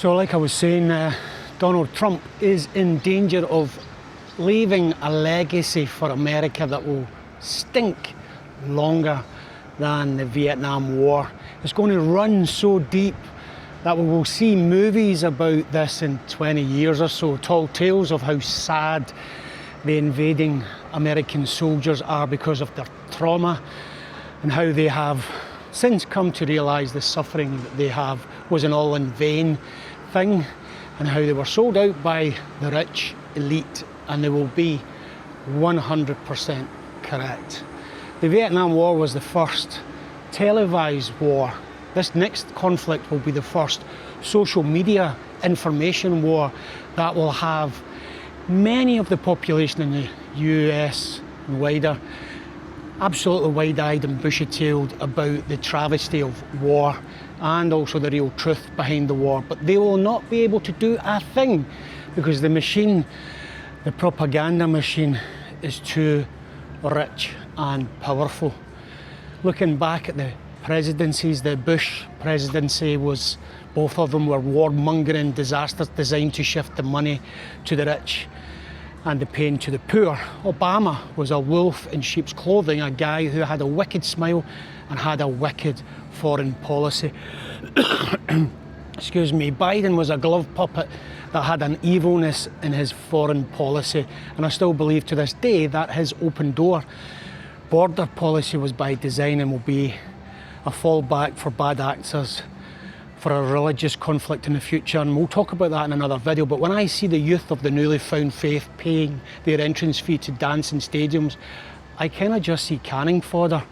So like I was saying, Donald Trump is in danger of leaving a legacy for America that will stink longer than the Vietnam War. It's going to run so deep that we will see movies about this in 20 years or so, tall tales of how sad the invading American soldiers are because of their trauma, and how they have since come to realise the suffering that they have was an all in vain thing, and how they were sold out by the rich elite, and they will be 100% correct. The Vietnam War was the first televised war. This next conflict will be the first social media information war that will have many of the population in the US and wider absolutely wide-eyed and bushy-tailed about the travesty of war and also the real truth behind the war. But they will not be able to do a thing because the machine, the propaganda machine, is too rich and powerful. Looking back at the presidencies, the Bush presidency was, both of them were warmongering disasters designed to shift the money to the rich and the pain to the poor. Obama was a wolf in sheep's clothing, a guy who had a wicked smile and had a wicked foreign policy. Excuse me. Biden was a glove puppet that had an evilness in his foreign policy, and I still believe to this day that his open door border policy was by design and will be a fallback for bad actors, for a religious conflict in the future, and we'll talk about that in another video. But when I see the youth of the newly found faith paying their entrance fee to dance in stadiums, I kind of just see canning fodder.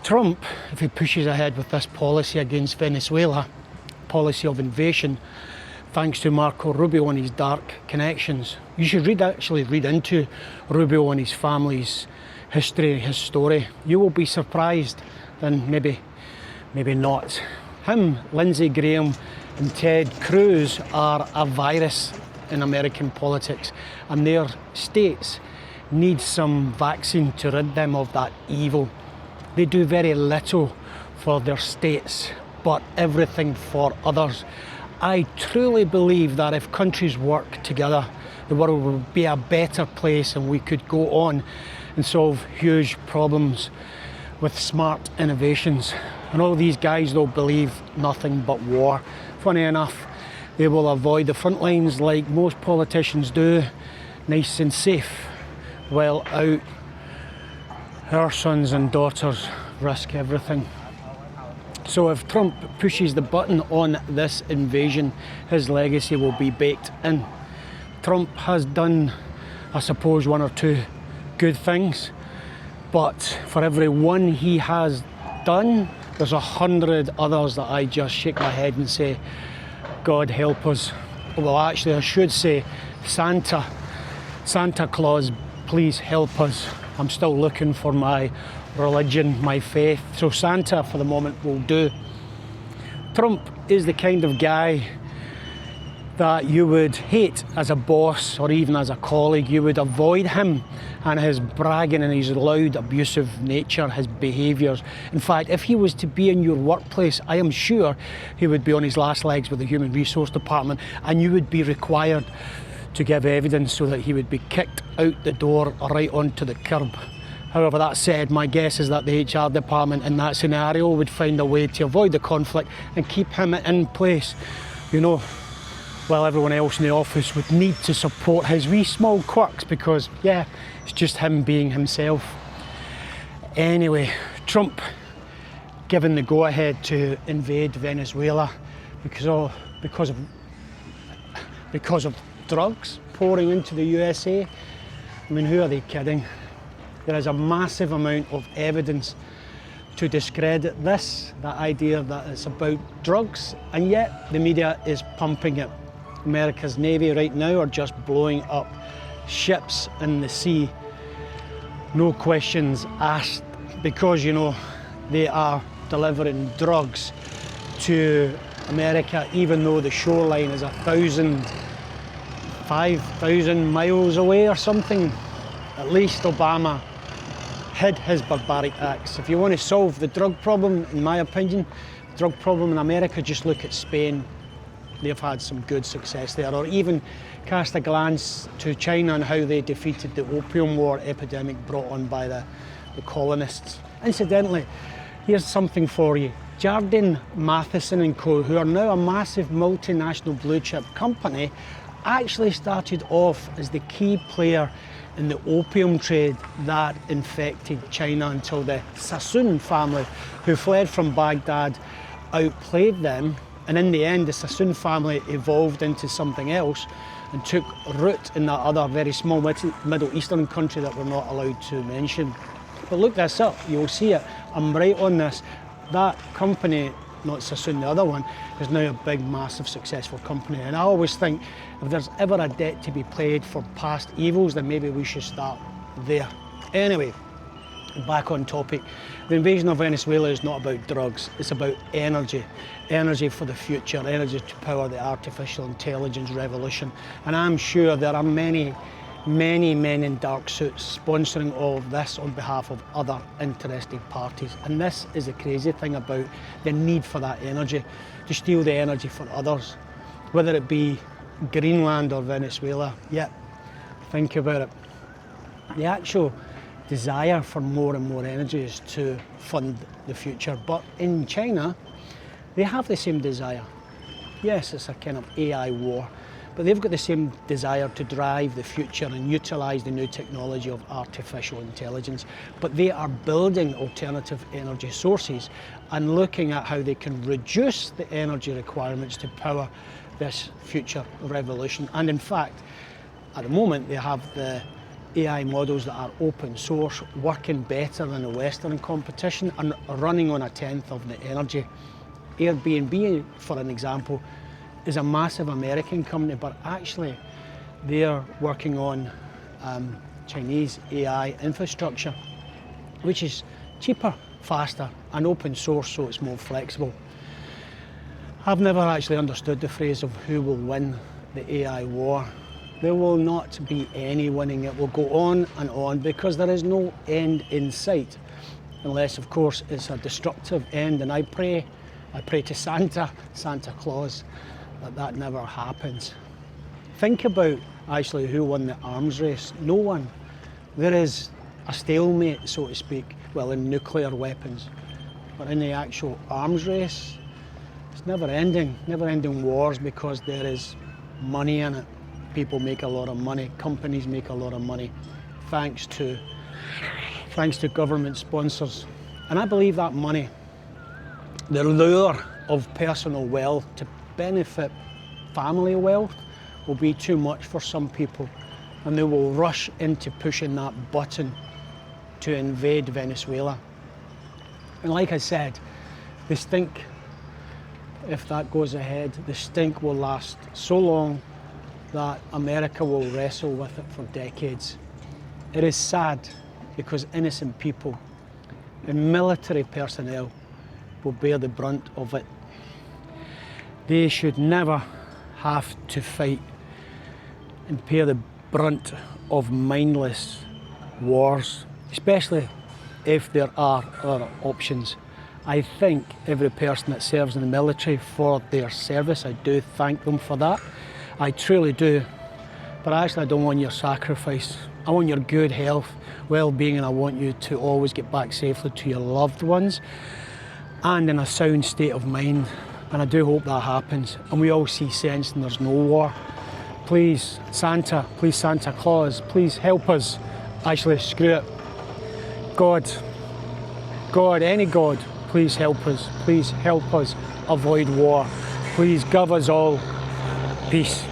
Trump, if he pushes ahead with this policy against Venezuela, policy of invasion, thanks to Marco Rubio and his dark connections. You should actually read into Rubio and his family's history, his story. You will be surprised, then maybe not. Him, Lindsey Graham and Ted Cruz are a virus in American politics, and their states need some vaccine to rid them of that evil. They do very little for their states, but everything for others. I truly believe that if countries work together, the world would be a better place and we could go on and solve huge problems with smart innovations. And all these guys, though, believe nothing but war. Funny enough, they will avoid the front lines like most politicians do, nice and safe, while out our sons and daughters risk everything. So if Trump pushes the button on this invasion, his legacy will be baked in. Trump has done, I suppose, one or two good things, but for every one he has done, there's 100 others that I just shake my head and say, God help us. Well, actually, I should say, Santa Claus, please help us. I'm still looking for my religion, my faith. So Santa, for the moment, will do. Trump is the kind of guy that you would hate as a boss or even as a colleague. You would avoid him and his bragging and his loud, abusive nature, his behaviours. In fact, if he was to be in your workplace, I am sure he would be on his last legs with the Human Resource Department, and you would be required to give evidence so that he would be kicked out the door or right onto the curb. However, that said, my guess is that the HR department in that scenario would find a way to avoid the conflict and keep him in place, you know, while everyone else in the office would need to support his wee small quirks because, yeah, it's just him being himself. Anyway, Trump given the go-ahead to invade Venezuela because of drugs pouring into the USA. I mean, who are they kidding? There is a massive amount of evidence to discredit this, the idea that it's about drugs, and yet the media is pumping it. America's Navy right now are just blowing up ships in the sea, no questions asked, because, you know, they are delivering drugs to America, even though the shoreline is 5,000 miles away or something. At least Obama hid his barbaric acts. If you want to solve the drug problem, in my opinion, the drug problem in America, just look at Spain. they've had some good success there. Or even cast a glance to China and how they defeated the opium war epidemic brought on by the colonists. Incidentally, here's something for you. Jardine Matheson and Co., who are now a massive multinational blue chip company, actually started off as the key player in the opium trade that infected China until the Sassoon family, who fled from Baghdad, outplayed them, and in the end the Sassoon family evolved into something else and took root in that other very small Middle Eastern country that we're not allowed to mention. But look this up, you'll see it, I'm right on this. That company, not Sassoon, the other one, is now a big, massive, successful company. And I always think if there's ever a debt to be paid for past evils, then maybe we should start there. Anyway, back on topic. The invasion of Venezuela is not about drugs, it's about energy. Energy for the future, energy to power the artificial intelligence revolution. And I'm sure there are many men in dark suits sponsoring all of this on behalf of other interested parties. And this is the crazy thing about the need for that energy, to steal the energy for others, whether it be Greenland or Venezuela. Yep, think about it. The actual desire for more and more energy is to fund the future. But in China, they have the same desire. Yes, it's a kind of AI war, but they've got the same desire to drive the future and utilise the new technology of artificial intelligence. But they are building alternative energy sources and looking at how they can reduce the energy requirements to power this future revolution. And in fact, at the moment, they have the AI models that are open source, working better than the Western competition and running on 1/10 of the energy. Airbnb, for an example, is a massive American company, but actually they're working on Chinese AI infrastructure, which is cheaper, faster, and open source, so it's more flexible. I've never actually understood the phrase of who will win the AI war. There will not be any winning. It will go on because there is no end in sight, unless of course it's a destructive end. And I pray to Santa Claus, that never happens. Think about actually who won the arms race. No one. There is a stalemate, so to speak, well, in nuclear weapons, but in the actual arms race, it's never ending wars, because there is money in it. People make a lot of money, companies make a lot of money, thanks to government sponsors. And I believe that money, the lure of personal wealth to benefit family wealth, will be too much for some people, and they will rush into pushing that button to invade Venezuela. And like I said, the stink, if that goes ahead, the stink will last so long that America will wrestle with it for decades. It is sad, because innocent people and military personnel will bear the brunt of it. They should never have to fight and bear the brunt of mindless wars, especially if there are other options. I thank every person that serves in the military for their service. I do thank them for that. I truly do. But actually, I don't want your sacrifice. I want your good health, well-being, and I want you to always get back safely to your loved ones and in a sound state of mind. And I do hope that happens, and we all see sense and there's no war. Please, Santa Claus, please help us. Actually, screw it. God, any God, please help us. Please help us avoid war. Please give us all peace.